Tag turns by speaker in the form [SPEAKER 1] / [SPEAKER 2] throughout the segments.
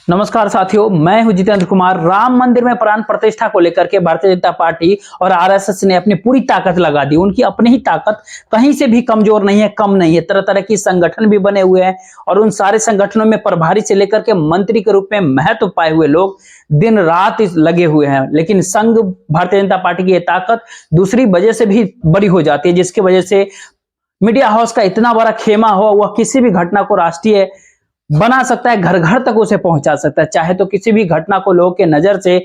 [SPEAKER 1] नमस्कार साथियों, मैं हूं जितेंद्र कुमार। राम मंदिर में प्राण प्रतिष्ठा को लेकर के भारतीय जनता पार्टी और आरएसएस ने अपनी पूरी ताकत लगा दी। उनकी अपनी ही ताकत कहीं से भी कमजोर नहीं है, कम नहीं है। तरह तरह की संगठन भी बने हुए हैं और उन सारे संगठनों में प्रभारी से लेकर के मंत्री के रूप में महत्व पाए हुए लोग दिन रात लगे हुए हैं। लेकिन संघ भारतीय जनता पार्टी की यह ताकत दूसरी वजह से भी बड़ी हो जाती है, जिसकी वजह से मीडिया हाउस का इतना बड़ा खेमा हो, वह किसी भी घटना को राष्ट्रीय बना सकता है, घर घर तक उसे पहुंचा सकता है। चाहे तो किसी भी घटना को लोगों के नजर से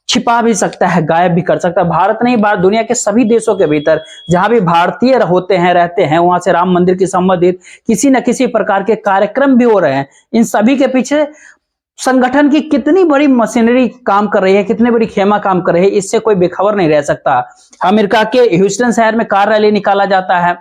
[SPEAKER 1] छिपा भी सकता है, गायब भी कर सकता है। भारत नहीं, दुनिया के सभी देशों के भीतर जहां भी भारतीय होते हैं, रहते हैं, वहां से राम मंदिर की संबंधित किसी न किसी प्रकार के कार्यक्रम भी हो रहे हैं। इन सभी के पीछे संगठन की कितनी बड़ी मशीनरी काम कर रही है, कितनी बड़ी खेमा काम कर रही है, इससे कोई बेखबर नहीं रह सकता। अमेरिका के ह्यूस्टन शहर में कार रैली निकाला जाता है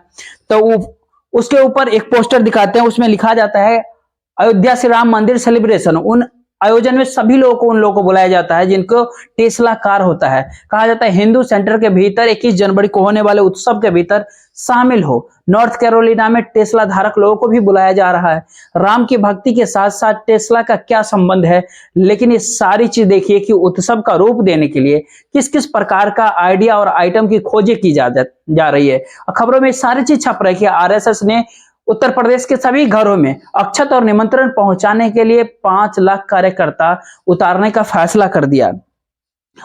[SPEAKER 1] तो उसके ऊपर एक पोस्टर दिखाते हैं, उसमें लिखा जाता है अयोध्या श्री राम मंदिर सेलिब्रेशन। उन आयोजन में सभी लोगों को, उन लोगों को बुलाया जाता है जिनको टेस्ला कार होता है। कहा जाता है हिंदू सेंटर के भीतर 21 जनवरी को होने वाले उत्सव के भीतर शामिल हो। नॉर्थ कैरोलिना में टेस्ला धारक लोगों को भी बुलाया जा रहा है। राम की भक्ति के साथ साथ टेस्ला का क्या संबंध है, लेकिन ये सारी चीज देखिए कि उत्सव का रूप देने के लिए किस किस प्रकार का आइडिया और आइटम की खोजें की जा रही है। खबरों में सारी चीज छप रही है कि आरएसएस ने उत्तर प्रदेश के सभी घरों में अक्षत और निमंत्रण पहुंचाने के लिए 5 लाख कार्यकर्ता उतारने का फैसला कर दिया।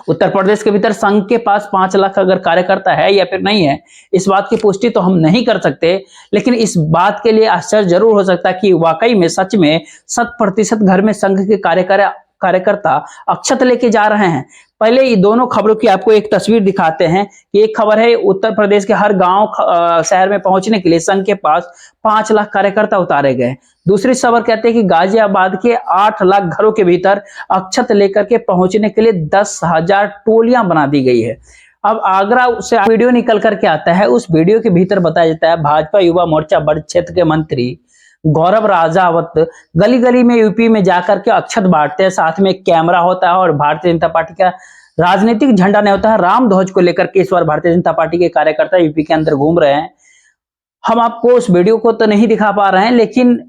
[SPEAKER 1] उत्तर प्रदेश के भीतर संघ के पास 5 लाख अगर कार्यकर्ता है या फिर नहीं है, इस बात की पुष्टि तो हम नहीं कर सकते, लेकिन इस बात के लिए आश्चर्य जरूर हो सकता है कि वाकई में सच में 100% घर में संघ के कार्यकर्ता अक्षत लेके जा रहे हैं। पहले ये दोनों खबरों की आपको एक तस्वीर दिखाते हैं कि एक खबर है उत्तर प्रदेश के हर गांव शहर में पहुंचने के लिए संघ के पास 5 लाख कार्यकर्ता उतारे गए। दूसरी खबर कहते हैं कि गाजियाबाद के 8 लाख घरों के भीतर अक्षत लेकर के पहुंचने के लिए 10,000 टोलियां बना दी गई है। अब आगरा से वीडियो निकल करके आता है, उस वीडियो के भीतर बताया जाता है भाजपा युवा मोर्चा बड़ क्षेत्र के मंत्री गौरव राजावत गली गली में यूपी में जाकर के अक्षत बांटते हैं। साथ में एक कैमरा होता है और भारतीय जनता पार्टी का राजनीतिक झंडा नहीं होता है, राम ध्वज को लेकर के इस बार भारतीय जनता पार्टी के कार्यकर्ता यूपी के अंदर घूम रहे हैं। हम आपको उस वीडियो को तो नहीं दिखा पा रहे हैं, लेकिन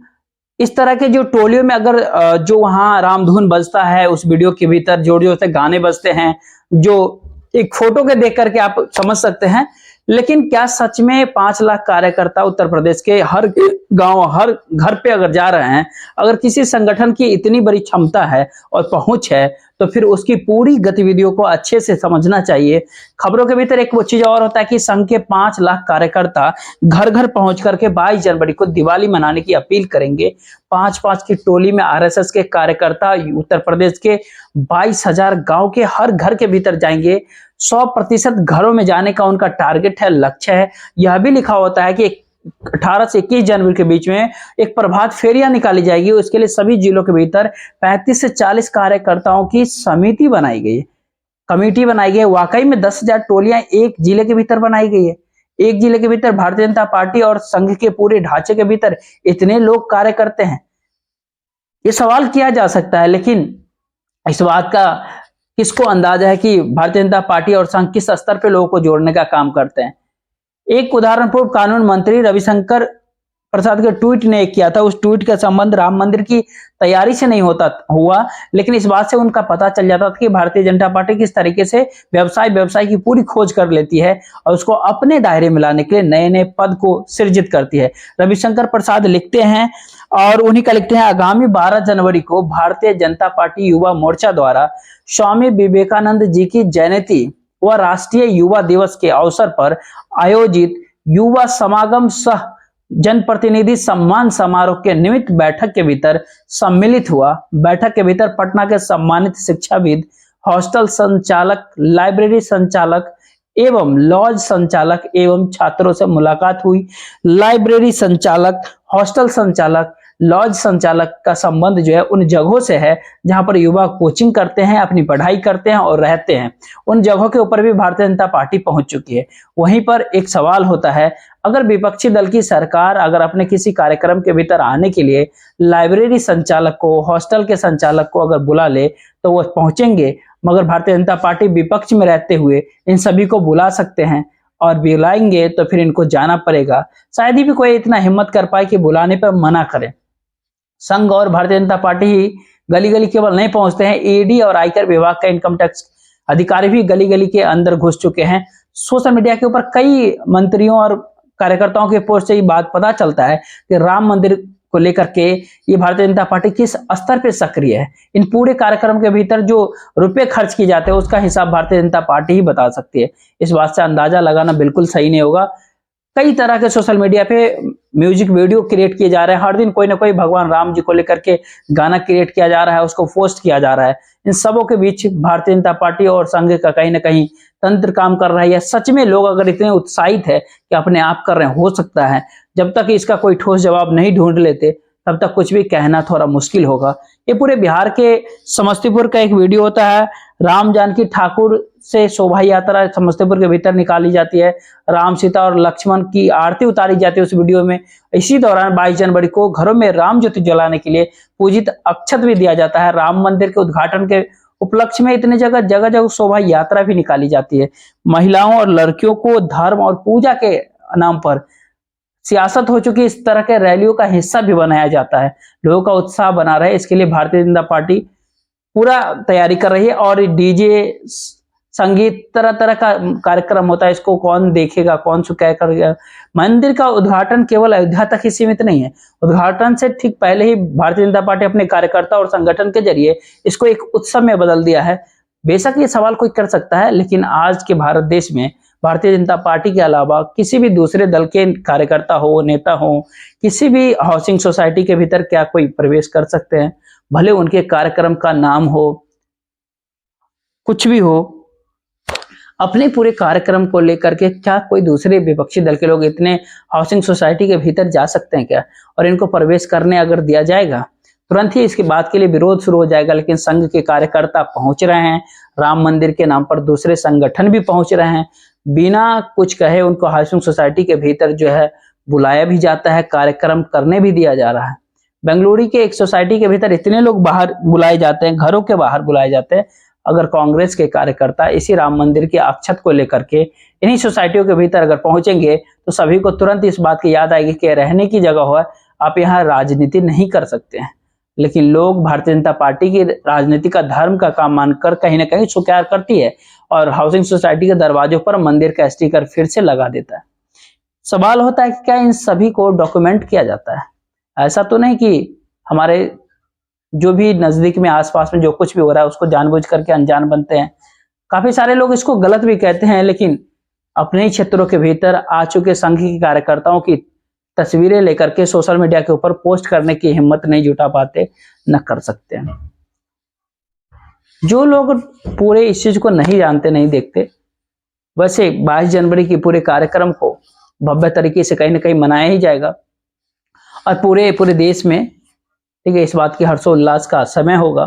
[SPEAKER 1] इस तरह के जो टोलियों में अगर जो वहां रामधुन बजता है, उस वीडियो के भीतर जोर जोर से गाने बजते हैं, जो एक फोटो के देख करके आप समझ सकते हैं। लेकिन क्या सच में 5 लाख कार्यकर्ता उत्तर प्रदेश के हर गांव, हर घर पे अगर जा रहे हैं? अगर किसी संगठन की इतनी बड़ी क्षमता है और पहुंच है, तो फिर उसकी पूरी गतिविधियों को अच्छे से समझना चाहिए। खबरों के भीतर एक वो चीज और होता है कि संघ के 5 लाख कार्यकर्ता घर घर पहुंच करके 22 जनवरी को दिवाली मनाने की अपील करेंगे। 5-5 की टोली में आरएसएस के कार्यकर्ता उत्तर प्रदेश के 22,000 गांव के हर घर के भीतर जाएंगे। 100% घरों में जाने का उनका टारगेट है, लक्ष्य है। यह भी लिखा होता है कि 18 से 21 जनवरी के बीच में एक प्रभात फेरियां निकाली जाएगी। उसके लिए सभी जिलों के भीतर 35 से 40 कार्यकर्ताओं की समिति बनाई गई है, कमेटी बनाई गई है। वाकई में 10,000 टोलियां एक जिले के भीतर बनाई गई है। एक जिले के भीतर भारतीय जनता पार्टी और संघ के पूरे ढांचे के भीतर इतने लोग कार्य करते हैं, ये सवाल किया जा सकता है। लेकिन इस बात का किसको अंदाजा है कि भारतीय जनता पार्टी और संघ किस स्तर पे लोगों को जोड़ने का काम करते हैं? एक उदाहरण पूर्व कानून मंत्री रविशंकर प्रसाद के ट्वीट ने किया था। उस ट्वीट का संबंध राम मंदिर की तैयारी से नहीं हुआ, लेकिन इस बात से उनका पता चल जाता था कि भारतीय जनता पार्टी किस तरीके से व्यवसाय की पूरी खोज कर लेती है और उसको अपने दायरे में लाने के लिए नए नए पद को सृजित करती है। रविशंकर प्रसाद लिखते हैं और उन्हीं का लिखते हैं, आगामी 12 जनवरी को भारतीय जनता पार्टी युवा मोर्चा द्वारा स्वामी विवेकानंद जी की जयंती व राष्ट्रीय युवा दिवस के अवसर पर आयोजित युवा समागम सह जनप्रतिनिधि सम्मान समारोह के निमित्त बैठक के भीतर सम्मिलित हुआ। बैठक के भीतर पटना के सम्मानित शिक्षाविद, हॉस्टल संचालक, लाइब्रेरी संचालक एवं लॉज संचालक एवं छात्रों से मुलाकात हुई। लाइब्रेरी संचालक, हॉस्टल संचालक, लॉज संचालक का संबंध जो है उन जगहों से है जहां पर युवा कोचिंग करते हैं, अपनी पढ़ाई करते हैं और रहते हैं। उन जगहों के ऊपर भी भारतीय जनता पार्टी पहुंच चुकी है। वहीं पर एक सवाल होता है, अगर विपक्षी दल की सरकार अगर अपने किसी कार्यक्रम के भीतर आने के लिए लाइब्रेरी संचालक को, हॉस्टल के संचालक को अगर बुला ले तो वो पहुंचेंगे, मगर भारतीय जनता पार्टी विपक्ष में रहते हुए इन सभी को बुला सकते हैं और बुलाएंगे तो फिर इनको जाना पड़ेगा। शायद ही भी कोई इतना हिम्मत कर पाए कि बुलाने पर मना करे। संघ और भारतीय जनता पार्टी गली गली केवल नहीं पहुंचते हैं, ईडी और आयकर विभाग का इनकम टैक्स अधिकारी भी गली गली के अंदर घुस चुके हैं। सोशल मीडिया के ऊपर कई मंत्रियों और कार्यकर्ताओं के पोस्ट से ये बात पता चलता है कि राम मंदिर को लेकर के ये भारतीय जनता पार्टी किस स्तर पे सक्रिय है। इन पूरे कार्यक्रम के भीतर जो रुपए खर्च किए जाते हैं उसका हिसाब भारतीय जनता पार्टी ही बता सकती है। इस बात से अंदाजा लगाना बिल्कुल सही नहीं होगा। कई तरह के सोशल मीडिया पे म्यूजिक वीडियो क्रिएट किए जा रहे हैं, हर दिन कोई ना कोई भगवान राम जी को लेकर के गाना क्रिएट किया जा रहा है, उसको पोस्ट किया जा रहा है। इन सबों के बीच भारतीय जनता पार्टी और संघ का कहीं ना कहीं तंत्र काम कर रहा है, या सच में लोग अगर इतने उत्साहित है कि अपने आप कर रहे हैं, हो सकता है जब तक इसका कोई ठोस जवाब नहीं ढूंढ लेते तब तक कुछ भी कहना थोड़ा मुश्किल होगा। ये पूरे बिहार के समस्तीपुर का एक वीडियो होता है, राम जानकी ठाकुर से शोभा यात्रा समस्तीपुर के भीतर निकाली जाती है, राम सीता और लक्ष्मण की आरती उतारी जाती है उस वीडियो में। इसी दौरान 22 जनवरी को घरों में राम ज्योति जलाने के लिए पूजित अक्षत भी दिया जाता है। राम मंदिर के उद्घाटन के उपलक्ष्य में इतने जगह जगह शोभा यात्रा भी निकाली जाती है। महिलाओं और लड़कियों को धर्म और पूजा के नाम पर सियासत हो चुकी इस तरह के रैलियों का हिस्सा भी बनाया जाता है। लोगों का उत्साह बना रहे इसके लिए भारतीय जनता पार्टी पूरा तैयारी कर रही है, और डीजे संगीत तरह तरह का कार्यक्रम होता है, इसको कौन देखेगा, कौन सो क्या करेगा। मंदिर का उद्घाटन केवल अयोध्या तक ही सीमित नहीं है, उद्घाटन से ठीक पहले ही भारतीय जनता पार्टी अपने कार्यकर्ता और संगठन के जरिए इसको एक उत्सव में बदल दिया है। बेशक ये सवाल कोई कर सकता है, लेकिन आज के भारत देश में भारतीय जनता पार्टी के अलावा किसी भी दूसरे दल के कार्यकर्ता हो, नेता हो, किसी भी हाउसिंग सोसाइटी के भीतर क्या कोई प्रवेश कर सकते हैं? भले उनके कार्यक्रम का नाम हो, कुछ भी हो, अपने पूरे कार्यक्रम को लेकर के क्या कोई दूसरे विपक्षी दल के लोग इतने हाउसिंग सोसाइटी के भीतर जा सकते हैं क्या? और इनको प्रवेश करने अगर दिया जाएगा तुरंत ही इसकी बात के लिए विरोध शुरू हो जाएगा। लेकिन संघ के कार्यकर्ता पहुंच रहे हैं, राम मंदिर के नाम पर दूसरे संगठन भी पहुंच रहे हैं, बिना कुछ कहे उनको हाउसिंग सोसाइटी के भीतर जो है बुलाया भी जाता है, कार्यक्रम करने भी दिया जा रहा है। बेंगलुरु के एक सोसाइटी के भीतर इतने लोग बाहर बुलाए जाते हैं, घरों के बाहर बुलाए जाते हैं। अगर कांग्रेस के कार्यकर्ता इसी राम मंदिर के अक्षत को लेकर के इन्हीं सोसाइटियों के भीतर अगर पहुंचेंगे तो सभी को तुरंत इस बात की याद आएगी कि रहने की जगह हो, आप यहाँ राजनीति नहीं कर सकते हैं। लेकिन लोग भारतीय जनता पार्टी की राजनीति का धर्म का काम मानकर कहीं ना कहीं स्वीकार करती है और हाउसिंग सोसाइटी के दरवाजों पर मंदिर का स्टिकर फिर से लगा देता है। सवाल होता है कि क्या इन सभी को डॉक्यूमेंट किया जाता है? ऐसा तो नहीं कि हमारे जो भी नजदीक में आसपास में जो कुछ भी हो रहा है उसको जानबूझ करके अनजान बनते हैं। काफी सारे लोग इसको गलत भी कहते हैं, लेकिन अपने ही क्षेत्रों के भीतर आ चुके संघ के कार्यकर्ताओं की तस्वीरें लेकर के सोशल मीडिया के ऊपर पोस्ट करने की हिम्मत नहीं जुटा पाते, न कर सकते हैं। जो लोग पूरे इस चीज को नहीं जानते, नहीं देखते, वैसे 22 जनवरी की पूरे कार्यक्रम को भव्य तरीके से कहीं ना कहीं मनाया ही जाएगा और पूरे देश में ठीक है इस बात की हर्षोल्लास का समय होगा।